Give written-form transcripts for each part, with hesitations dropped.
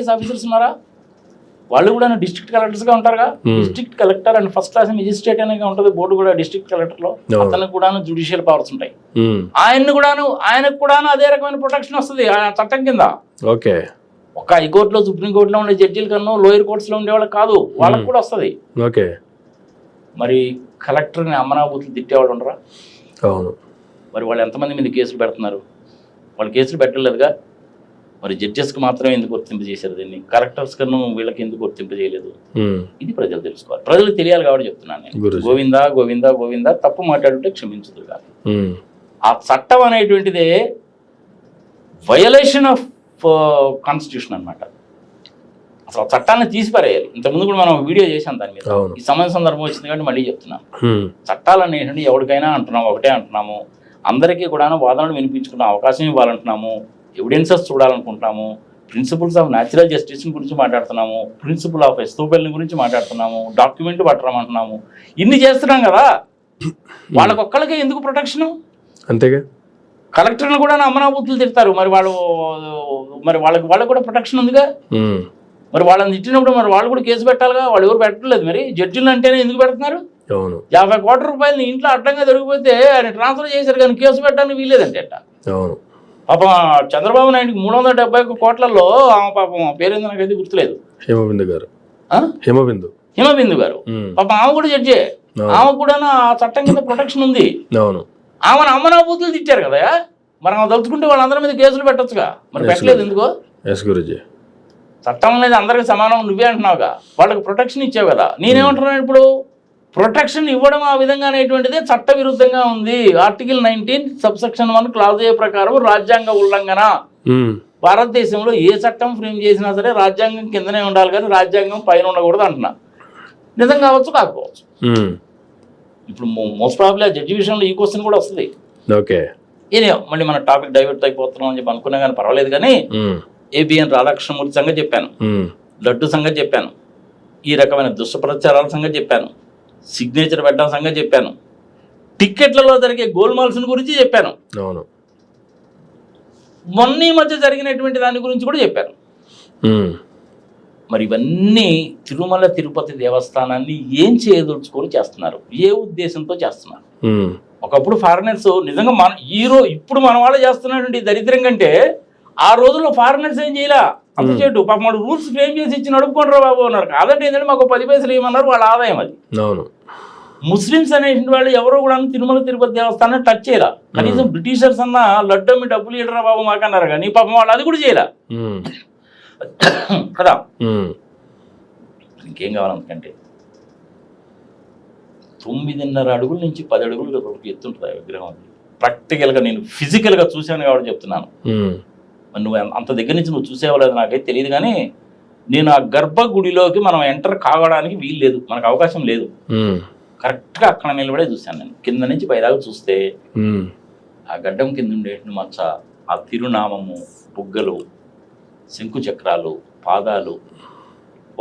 IAS officers ఉన్నారా? వాళ్ళు కూడా డిస్ట్రిక్ట్ కలెక్టర్స్గా ఉంటారుగా. District collector and first class magistrate అనేది ఉంటుంది బోర్డు కూడా డిస్ట్రిక్ట్ కలెక్టర్లో. అతనికి కూడా జ్యుడిషియల్ పవర్స్ ఉంటాయి. ఆయనకు కూడాను అదే రకమైన ప్రొటెక్షన్ వస్తుంది ఆ చట్టం కింద. ఓకే, ఒక హైకోర్టులో సుప్రీంకోర్టులో ఉండే జడ్జీల కన్నా లోయర్ కోర్ట్స్లో ఉండేవాళ్ళకి కాదు, వాళ్ళకి కూడా వస్తుంది. ఓకే, మరి కలెక్టర్ని అమ్మనాబూతులు తిట్టేవాళ్ళు ఉండరా? అవును. మరి వాళ్ళు ఎంతమంది మీద కేసులు పెడుతున్నారు? వాళ్ళు కేసులు పెట్టలేదుగా. మరి జడ్జెస్కి మాత్రమే ఎందుకు వర్తింపు చేశారు దీన్ని? కలెక్టర్స్ కన్నా వీళ్ళకి ఎందుకు వర్తింపు చేయలేదు? ఇది ప్రజలు తెలుసుకోవాలి. ప్రజలకు తెలియాలి కాబట్టి చెప్తున్నాను నేను. గోవిందా గోవిందా గోవిందా, తప్పు మాట్లాడుంటే క్షమించదు కాదు. ఆ చట్టం అనేటువంటిదే వయలేషన్ ఆఫ్ కాన్స్టిట్యూషన్ అనమాట. అసలు ఆ చట్టాన్ని తీసిపారేయాలి. ఇంతకుముందు కూడా మనం వీడియో చేశాం దాని మీద. ఈ సమయ సందర్భం వచ్చింది కాబట్టి మళ్ళీ చెప్తున్నాను. చట్టాలు అనేటువంటి ఎవరికైనా అంటున్నాము, ఒకటే అంటున్నాము. అందరికీ కూడా వాదనలు వినిపించుకున్న అవకాశం ఇవ్వాలంటున్నాము. ఎవిడెన్సెస్ చూడాలనుకుంటున్నాము. ప్రిన్సిపల్స్ ఆఫ్ న్యాచురల్ జస్టిస్ గురించి మాట్లాడుతున్నాము. ప్రిన్సిపల్ ఆఫ్ ఎస్తోపెల్ గురించి మాట్లాడుతున్నాము. డాక్యుమెంట్ పట్టమంటున్నాము. ఇన్ని చేస్తున్నాం కదా, వాళ్ళకొక్కళ్ళకే ఎందుకు ప్రొటెక్షను? అంతేగా. కలెక్టర్లు కూడా అమ్మనాబూతులు తిడతారు. మరి వాళ్ళకి కూడా ప్రొటెక్షన్ ఉందిగా. మరి వాళ్ళని తిట్టినప్పుడు మరి వాళ్ళు కూడా కేసు పెట్టాలిగా. వాళ్ళు ఎవరు పెట్టలేదు. మరి జడ్జిలు అంటేనే ఎందుకు పెడుతున్నారు? 50 కోట్ల రూపాయలు నీ ఇంట్లో అడ్డంగా దొరికిపోతే ఆయన ట్రాన్స్ఫర్ చేశారు కానీ కేసు పెట్టడానికి వీల్లేదంటే అట్ట. పాపం చంద్రబాబు నాయుడికి 371 కోట్లలో ఆమె పాపం పేరేందో నాకైతే గుర్తులేదు. హిమబిందు గారు పాపం ఆమె కూడా జడ్జే. ఆమె కూడా ఆ చట్టం కింద ప్రొటెక్షన్ ఉంది. ఆమెను అమ్మనాబూతులు తిట్టారు కదా. మరి ఆమె తలుచుకుంటే వాళ్ళందరి మీద కేసులు పెట్టచ్చుగా. మరి పెట్టలేదు ఎందుకో? చట్టం అనేది అందరికి సమానం నువ్వే అంటున్నావుగా. వాళ్ళకి ప్రొటెక్షన్ ఇచ్చావు కదా. నేనేమంటున్నాను ఇప్పుడు, ప్రొటెక్షన్ ఇవ్వడం ఆ విధంగా అనేటువంటిదే చట్ట విరుద్ధంగా ఉంది. ఆర్టికల్ 19 సబ్సెక్షన్ 1 క్లాజ్ ఏ ప్రకారం రాజ్యాంగ ఉల్లంఘన. భారతదేశంలో ఏ చట్టం ఫ్రేమ్ చేసినా సరే రాజ్యాంగం కిందనే ఉండాలి కానీ రాజ్యాంగం పైన ఉండకూడదు అంటున్నా. నిజం కావచ్చు, కాకపోవచ్చు. ఇప్పుడు మోస్ట్ ప్రాబ్లీ ఆ జడ్జి విషయంలో ఈ క్వశ్చన్ కూడా వస్తుంది. ఇదే మళ్ళీ మన టాపిక్ డైవర్ట్ అయిపోతున్నాం అని చెప్పి అనుకున్నా కానీ పర్వాలేదు. కానీ ఏబిఎన్ రాధాకృష్ణమూర్తి సంగతి చెప్పాను, లడ్డు సంగతి చెప్పాను, ఈ రకమైన దుష్ప్రచారాల సంగతి చెప్పాను, సిగ్నేచర్ పెట్టడం సంగతి చెప్పాను, టిక్కెట్లలో జరిగే గోల్మాల్స్ గురించి చెప్పాను, మొన్న ఈ మధ్య జరిగినటువంటి దాని గురించి కూడా చెప్పాను. మరి ఇవన్నీ తిరుమల తిరుపతి దేవస్థానాన్ని ఏం చేయదలుచుకొని చేస్తున్నారు? ఏ ఉద్దేశంతో చేస్తున్నారు? ఒకప్పుడు ఫారినర్స్ నిజంగా ఇప్పుడు మన వాళ్ళు చేస్తున్నటువంటి దరిద్రం కంటే ఆ రోజుల్లో ఫారినర్స్ ఏం చేయలే. అంత చెట్టు పాపం వాడు రూల్స్ ఫ్రేమ్ చేసి ఇచ్చి నడుపుకుంటారా బాబు అన్నారు. కాదంటే ఏంటంటే మాకు 10 పైసలు ఏమన్నారు, వాళ్ళ ఆదాయం అది. ముస్లిమ్స్ అనే వాళ్ళు ఎవరో కూడా తిరుమల తిరుపతి దేవస్థానాన్ని టచ్ చేయరా. కనీసం బ్రిటిషర్స్ అన్న లడ్డు మీ డబ్బులు ఇడరా బాబు మాకన్నారు కానీ పాపం వాళ్ళు అది కూడా చేయలే కదా. ఇంకేం కావాలంటే 9.5 అడుగుల నుంచి 10 అడుగులు ఎత్తుంటుంది ఆ విగ్రహం. ప్రాక్టికల్గా నేను ఫిజికల్గా చూశాను కాబట్టి చెప్తున్నాను. నువ్వు అంత దగ్గర నుంచి నువ్వు చూసేవాలేదు నాకైతే తెలియదు. కానీ నేను ఆ గర్భగుడిలోకి మనం ఎంటర్ కావడానికి వీలు లేదు, మనకు అవకాశం లేదు. కరెక్ట్గా అక్కడ నిలబడే చూశాను నేను. కింద నుంచి పైదాకా చూస్తే ఆ గడ్డం కింద ఉండే మచ్చ, ఆ తిరునామము, బుగ్గలు, శంకు చక్రాలు, పాదాలు,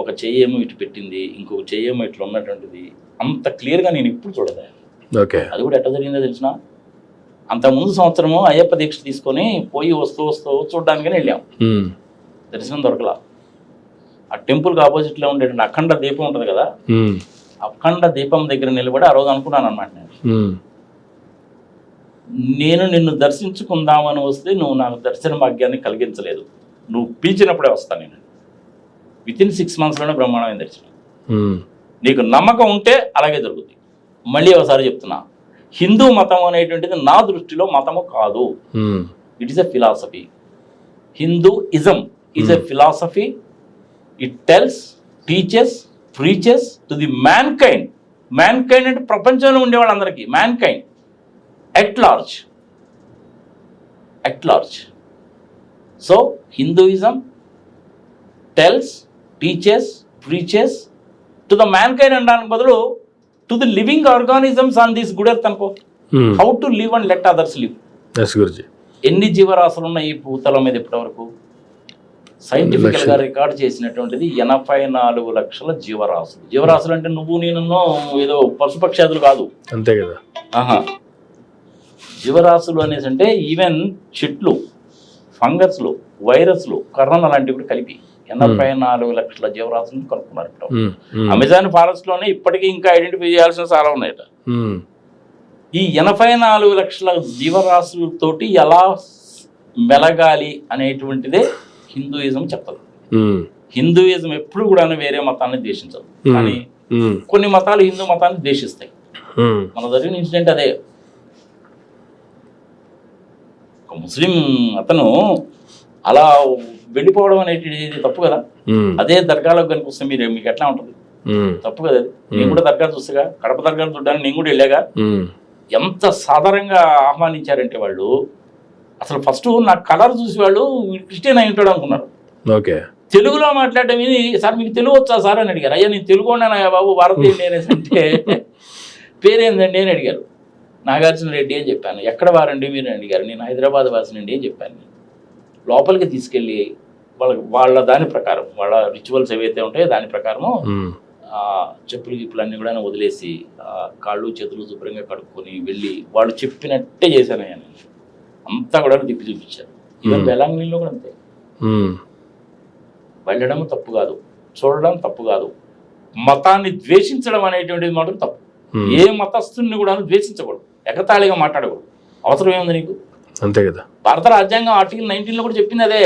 ఒక చెయ్యేమో ఇటు పెట్టింది, ఇంకొక చెయ్యేమో ఇట్లా ఉన్నటువంటిది, అంత క్లియర్గా నేను ఇప్పుడు చూడదా. అది కూడా ఎట్లా జరిగిందో తెలిసిన, అంతకుముందు సంవత్సరము అయ్యప్ప దీక్ష తీసుకొని పోయి వస్తూ చూడడానికని వెళ్ళాం. దర్శనం దొరకలా. ఆ టెంపుల్కి ఆపోజిట్లో ఉండేటువంటి అఖండ దీపం ఉంటుంది కదా, అఖండ దీపం దగ్గర నిలబడి ఆ రోజు అనుకున్నాను అనమాట. నేను నిన్ను దర్శించుకుందామని వస్తే నువ్వు నాకు దర్శన భాగ్యాన్ని కలిగించలేదు. నువ్వు పిలిచినప్పుడే వస్తాను. నేను వితిన్ 6 monthsలోనే బ్రహ్మాండమైన దర్శనం. నీకు నమ్మకం ఉంటే అలాగే జరుగుతుంది. మళ్ళీ ఒకసారి చెప్తున్నా, హిందూ మతం అనేటువంటిది నా దృష్టిలో మతము కాదు. It is a philosophy. Hinduism is a philosophy. It tells, teaches, preaches to the mankind. Mankind అంటే ప్రపంచంలో ఉండే వాళ్ళందరికీ, mankind at large. So Hinduism tells, teaches, preaches to the mankind అనడానికి బదులు to the living organisms on this good earth అనుకో. How to live and let others live. ఎన్ని జీవరాశులు ఉన్నాయి ఈ భూతలం మీద ఇప్పటివరకు? సైంటిఫికల్ గా రికార్డ్ చేసినటువంటిది 84 లక్షల జీవరాశులు. జీవరాశులు అంటే నువ్వు నేను ఏదో పశుపక్షాదులు కాదు, అంతే కదా. జీవరాశులు అనేసి అంటే ఈవెన్ చెట్లు, ఫంగస్లు, వైరస్లు, కరోనా లాంటివి కూడా కలిపి 84 లక్షల జీవరాశులను కనుక్కున్నారు ఇప్పుడు. అమెజాన్ ఫారెస్ట్ లోనే ఇప్పటికీ ఇంకా ఐడెంటిఫై చేయాల్సిన చాలా ఉన్నాయట. ఈ 84 లక్షల జీవరాశులతోటి ఎలా మెలగాలి అనేటువంటిదే హిందూయిజం చెప్తుంది. హిందూయిజం ఎప్పుడు కూడా వేరే మతాన్ని ద్వేషించదు, కానీ కొన్ని మతాలు హిందూ మతాన్ని ద్వేషిస్తాయి. మన జరిగిన ఇన్సిడెంట్ అదే. ఒక ముస్లిం అతను అలా వెళ్ళిపోవడం అనేది తప్పు కదా. అదే దర్గాలోకి కనిపిస్తే మీకు ఎట్లా ఉంటుంది? తప్పు కదా. నేను కూడా దర్గా చూస్తాగా, కడప దర్గా చూడడానికి నేను కూడా వెళ్ళాగా. ఎంత సాధారణంగా ఆహ్వానించారంటే వాళ్ళు, అసలు ఫస్ట్ నా కలర్ చూసి వాళ్ళు క్రిస్టియన్ అయి ఉంటాడు అనుకున్నారు. తెలుగులో మాట్లాడటం విని, సార్ మీకు తెలుగు వచ్చా సార్ అని అడిగారు. అయ్యా నేను తెలుగు ఉన్నానయ్యా బాబు, భారతీయుడు అనేసి అంటే పేరేందండి అని అడిగారు. నాగార్జున రెడ్డి అని చెప్పాను. ఎక్కడ వారండి మీరు అని అడిగారు. నేను హైదరాబాద్ వాసినండి అని చెప్పాను. లోపలికి తీసుకెళ్ళి వాళ్ళ దాని ప్రకారం, వాళ్ళ రిచువల్స్ ఏవైతే ఉంటాయో దాని ప్రకారము చెప్పులు గిప్పులు అన్నీ కూడా వదిలేసి కాళ్ళు చేతులు శుభ్రంగా కడుక్కొని వెళ్ళి వాళ్ళు చెప్పినట్టే చేశాను. నేను అంతా కూడా తిప్పి చూపించాను. ఈవెన్ బెలాంగిలో కూడా అంతే. వెళ్ళడం తప్పు కాదు, చూడడం తప్పు కాదు, మతాన్ని ద్వేషించడం అనేటువంటిది మాత్రం తప్పు. ఏ మతస్థుని కూడా ద్వేషించకూడదు, ఎగతాళిగా మాట్లాడకూడదు. అవసరం ఏముంది నీకు? అంతే కదా. భారత రాజ్యాంగం ఆర్టికల్ 19లో కూడా చెప్పింది అదే.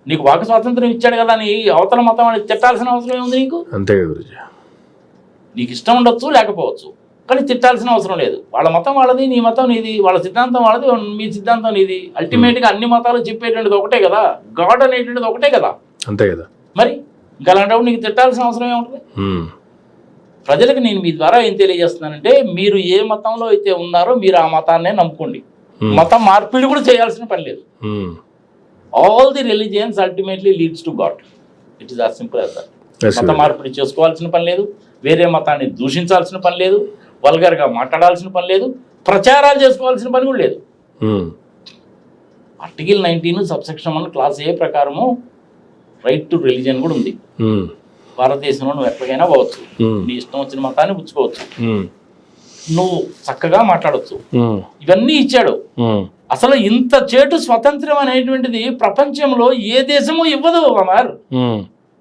నీకు వాక్ స్వాతంత్రం ఇచ్చాడు కదా అని అవతల మతం అని తిట్టాల్సిన అవసరం ఏముంది నీకు? అంతే కదా. నీకు ఇష్టం ఉండొచ్చు, లేకపోవచ్చు, కానీ తిట్టాల్సిన అవసరం లేదు. వాళ్ళ మతం వాళ్ళది, నీ మతం నీది, వాళ్ళ సిద్ధాంతం వాళ్ళది, మీ సిద్ధాంతం నీది. అల్టిమేట్గా అన్ని మతాలు చెప్పేటువంటిది ఒకటే కదా, గాడ్ అనేటువంటిది ఒకటే కదా. అంతే కదా. మరి ఇంకా అలాంటప్పుడు నీకు తిట్టాల్సిన అవసరం ఏముంటుంది? ప్రజలకు నేను మీ ద్వారా ఏం తెలియజేస్తున్నానంటే, మీరు ఏ మతంలో అయితే ఉన్నారో మీరు ఆ మతాన్నే నమ్ముకోండి. మతం మార్పిడి కూడా చేయాల్సిన పని లేదు. All the religions ultimately leads to God. It is as simple as that. మత మార్పిడి చేసుకోవాల్సిన పని లేదు, వేరే మతాన్ని దూషించాల్సిన పని లేదు, వల్గర్గా మాట్లాడాల్సిన పని లేదు, ప్రచారాలు చేసుకోవాల్సిన పని కూడా లేదు. ఆర్టికల్ 19 సబ్సెక్షన్ 1 క్లాస్ ఏ ప్రకారము రైట్ టు రిలీజియన్ కూడా ఉంది. భారతదేశంలో నువ్వు ఎక్కడికైనా పోవచ్చు, నీ ఇష్టం వచ్చిన మతాన్ని పుచ్చుకోవచ్చు, నువ్వు చక్కగా మాట్లాడవచ్చు, ఇవన్నీ ఇచ్చాడు. అసలు ఇంత చేటు స్వతంత్రం అనేటువంటిది ప్రపంచంలో ఏ దేశము ఇవ్వదు అమర్.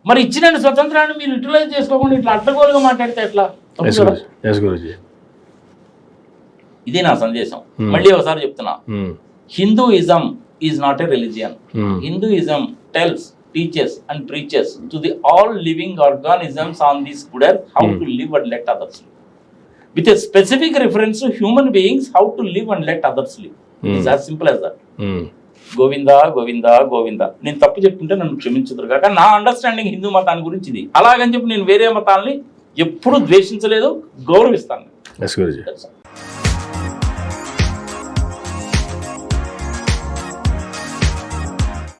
మరి ఇచ్చిన స్వతంత్రాన్ని మీరు యూటిలైజ్ చేసుకోకుండా ఇట్లా అడ్డగోలుగా మాట్లాడితే ఎట్లా? ఇది నా సందేశం. మళ్ళీ ఒకసారి చెప్తున్నా, Hinduism is not a religion. Hinduism tells, teaches and preaches to the all living organisms on this earth how to live and let others live, with a specific reference to human beings how to live and let others live. It's as simple as that. Govinda Govinda Govinda. నేను తప్పు చెప్తుంటే నన్ను క్షమించుదురు కాక. నా understanding Hindu మతాన్ని గురించి ఇది. అలాగని చెప్పి నేను వేరే మతాన్ని ఎప్పుడు ద్వేషించలేదు, గౌరవిస్తాను.